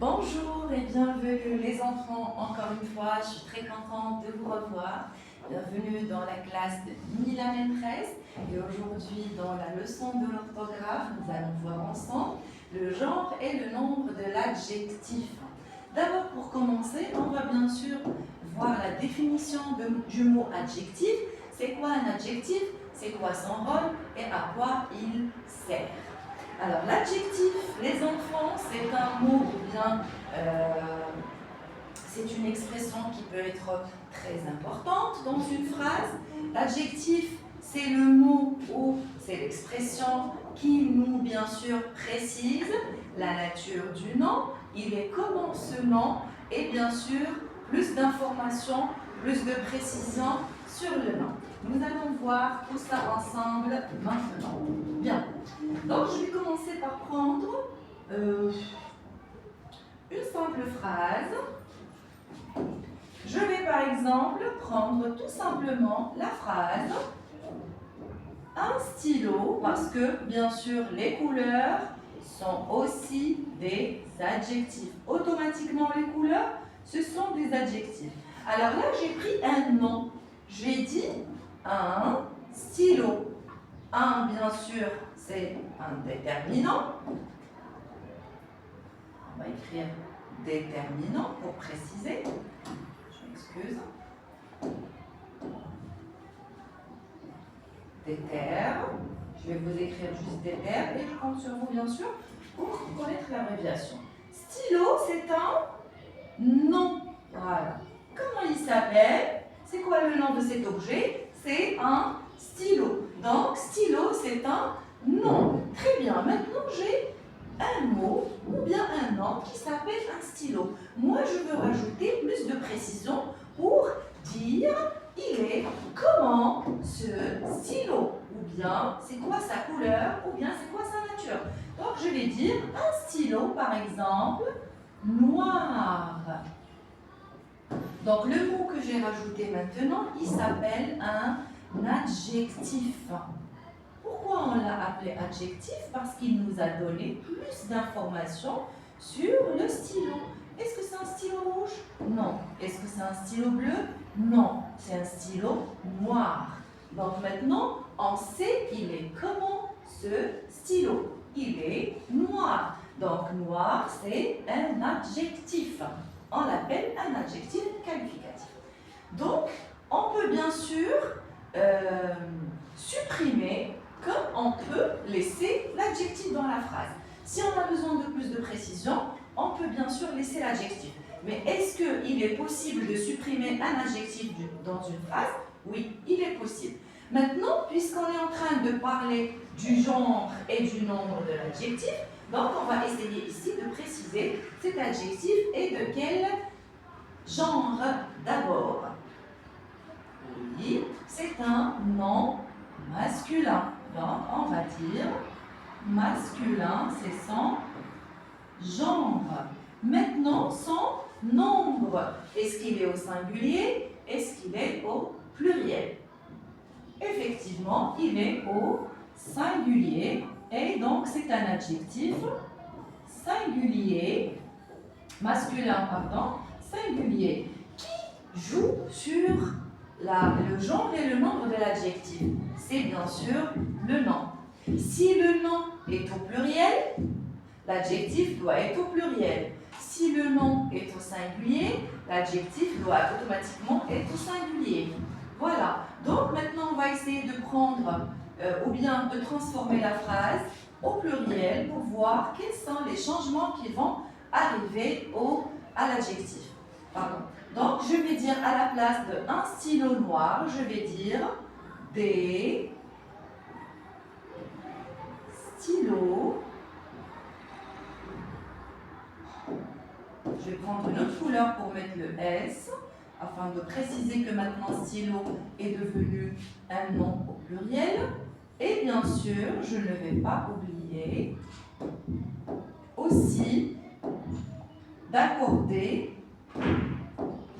Bonjour et bienvenue les enfants, encore une fois, je suis très contente de vous revoir. Bienvenue dans la classe de Mila Maîtresse et aujourd'hui dans la leçon de l'orthographe, nous allons voir ensemble le genre et le nombre de l'adjectif. D'abord pour commencer, on va bien sûr voir la définition du mot adjectif. C'est quoi un adjectif? C'est quoi son rôle et à quoi il sert? Alors, l'adjectif, les enfants, c'est un mot ou bien c'est une expression qui peut être très importante dans une phrase. L'adjectif, c'est le mot ou c'est l'expression qui nous, bien sûr, précise la nature du nom. Il est comment ce nom et bien sûr, plus d'informations, plus de précision sur le nom. Nous allons voir tout ça ensemble maintenant. Bien. Donc, je vais commencer par prendre une simple phrase. Je vais par exemple prendre tout simplement la phrase un stylo, parce que bien sûr les couleurs sont aussi des adjectifs. Automatiquement les couleurs, ce sont des adjectifs. Alors là, j'ai pris un nom. J'ai dit un stylo. Un, bien sûr, c'est un déterminant. On va écrire déterminant pour préciser. Je m'excuse. Déter. Je vais vous écrire juste déter et je compte sur vous, bien sûr, pour connaître l'abréviation. Stylo, c'est un nom. Voilà. Comment il s'appelle? C'est quoi le nom de cet objet? C'est un stylo. Donc, stylo, c'est un nom. Très bien. Maintenant, j'ai un mot ou bien un nom qui s'appelle un stylo. Moi, je veux rajouter plus de précision pour dire il est comment ce stylo, ou bien c'est quoi sa couleur, ou bien c'est quoi sa nature. Donc, je vais dire un stylo, par exemple, noir. Donc, le mot que j'ai rajouté maintenant, il s'appelle un adjectif. Pourquoi on l'a appelé adjectif? Parce qu'il nous a donné plus d'informations sur le stylo. Est-ce que c'est un stylo rouge? Non. Est-ce que c'est un stylo bleu? Non. C'est un stylo noir. Donc maintenant, on sait il est comment ce stylo. Il est noir. Donc noir, c'est un adjectif. On l'appelle un adjectif qualificatif. Donc, on peut bien sûr supprimer comme on peut laisser l'adjectif dans la phrase. Si on a besoin de plus de précision, on peut bien sûr laisser l'adjectif. Mais est-ce qu'il est possible de supprimer un adjectif dans une phrase? Oui, il est possible. Maintenant, puisqu'on est en train de parler du genre et du nombre de l'adjectif, donc on va essayer ici de préciser cet adjectif et de quel genre d'abord. Oui, c'est un nom masculin. Donc, on va dire masculin, c'est son genre. Maintenant, son nombre. Est-ce qu'il est au singulier? Est-ce qu'il est au pluriel? Effectivement, il est au singulier. Et donc, c'est un adjectif singulier, masculin, pardon, singulier, qui joue sur le genre et le nombre de l'adjectif. C'est bien sûr le nom. Si le nom est au pluriel, l'adjectif doit être au pluriel. Si le nom est au singulier, l'adjectif doit automatiquement être au singulier. Voilà. Donc maintenant, on va essayer de prendre ou bien de transformer la phrase au pluriel pour voir quels sont les changements qui vont arriver à l'adjectif. Donc, je vais dire à la place de un stylo noir, je vais dire des stylos. Je vais prendre une autre couleur pour mettre le S, afin de préciser que maintenant stylo est devenu un nom au pluriel. Et bien sûr, je ne vais pas oublier aussi d'accorder.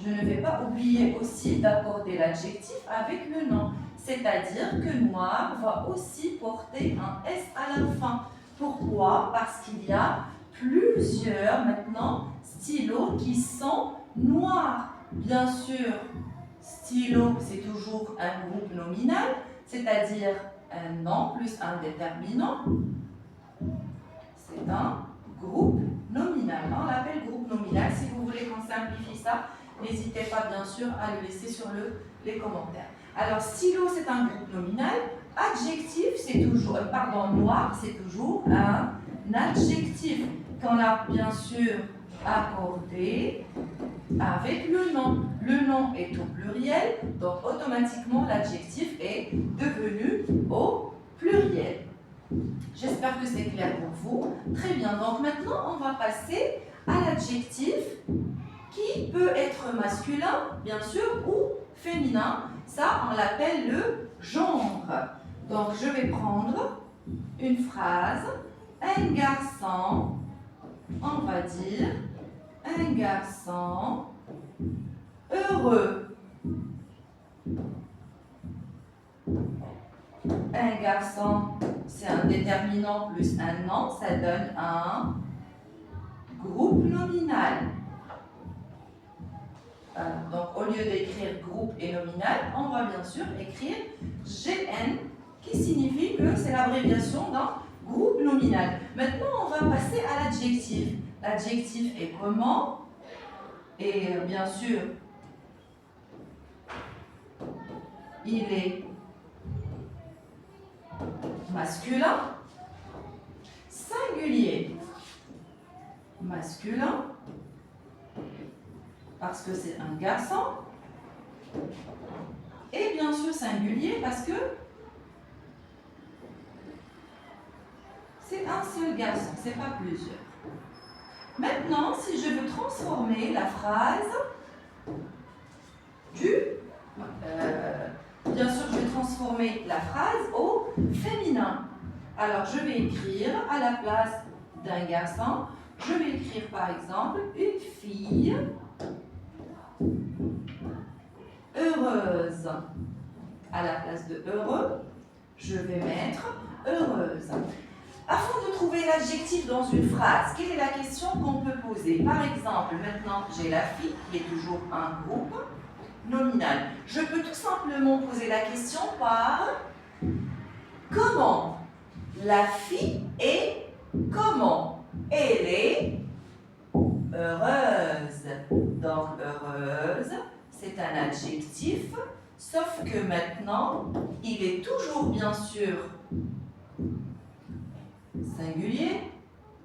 Je ne vais pas oublier aussi d'accorder l'adjectif avec le nom. C'est-à-dire que noir va aussi porter un S à la fin. Pourquoi? Parce qu'il y a plusieurs maintenant stylos qui sont noirs. Bien sûr, stylo, c'est toujours un groupe nominal, c'est-à-dire un nom plus un déterminant. C'est un groupe nominal. On l'appelle groupe nominal. Si vous voulez qu'on simplifie ça, n'hésitez pas bien sûr à le laisser sur les commentaires. Alors, stylo, c'est un groupe nominal. Adjectif, c'est toujours, noir, c'est toujours un adjectif qu'on a bien sûr accordé avec le nom. Le nom est au pluriel, donc automatiquement l'adjectif est devenu au pluriel. J'espère que c'est clair pour vous. Très bien, donc maintenant on va passer à l'adjectif qui peut être masculin, bien sûr, ou féminin. Ça, on l'appelle le genre. Donc je vais prendre une phrase. Un garçon, on va dire, un garçon heureux. Un garçon, c'est un déterminant plus un nom, ça donne un groupe nominal. Donc au lieu d'écrire groupe et nominal, on va bien sûr écrire GN, qui signifie que c'est l'abréviation d'un groupe nominal. Maintenant, on va passer à l'adjectif. L'adjectif est comment? Et bien sûr, il est masculin, singulier, masculin, parce que c'est un garçon, et bien sûr singulier parce que c'est un seul garçon, c'est pas plusieurs. Maintenant, si je veux transformer la phrase bien sûr, je vais transformer la phrase au féminin. Alors, je vais écrire à la place d'un garçon, je vais écrire par exemple une fille heureuse. À la place de heureux, je vais mettre heureuse. Afin de trouver l'adjectif dans une phrase, quelle est la question qu'on peut poser? Par exemple, maintenant, j'ai la fille qui est toujours un groupe nominal. Je peux tout simplement poser la question par comment? La fille est comment? Elle est heureuse. Donc, heureuse, c'est un adjectif, sauf que maintenant, il est toujours bien sûr singulier,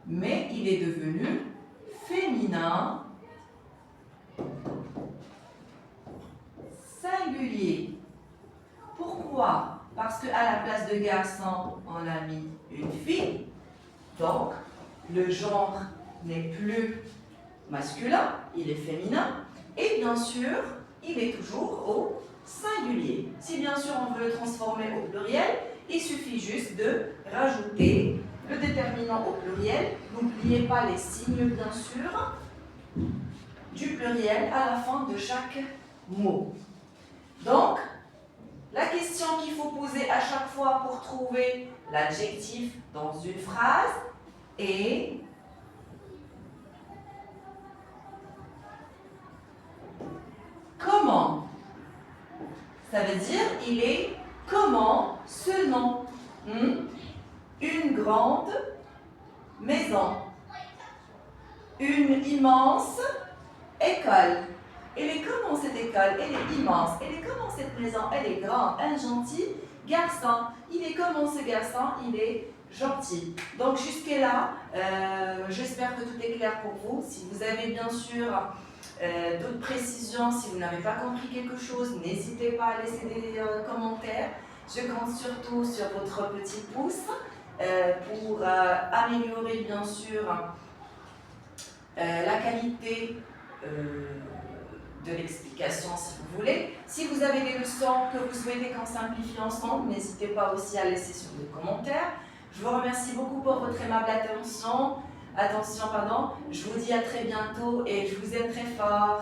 mais il est devenu féminin, singulier. Pourquoi? Parce qu'à la place de garçon, on a mis une fille, donc le genre n'est plus masculin, il est féminin, et bien sûr, il est toujours au singulier. Si bien sûr on veut le transformer au pluriel, il suffit juste de rajouter le déterminant au pluriel. N'oubliez pas les signes, bien sûr, du pluriel à la fin de chaque mot. Donc, la question qu'il faut poser à chaque fois pour trouver l'adjectif dans une phrase est comment? Ça veut dire, il est comment ce nom? Une grande maison. Une immense école. Elle est comment cette école? Elle est immense. Elle est comment cette maison? Elle est grande. Un gentil garçon. Il est comment ce garçon? Il est gentil. Donc jusque-là, j'espère que tout est clair pour vous. Si vous avez bien sûr d'autres précisions, si vous n'avez pas compris quelque chose, n'hésitez pas à laisser des commentaires. Je compte surtout sur votre petit pouce pour améliorer bien sûr la qualité de l'explication si vous voulez. Si vous avez des leçons que vous souhaitez qu'on simplifie ensemble, n'hésitez pas aussi à laisser sur les commentaires. Je vous remercie beaucoup pour votre aimable attention. Je vous dis à très bientôt et je vous aime très fort.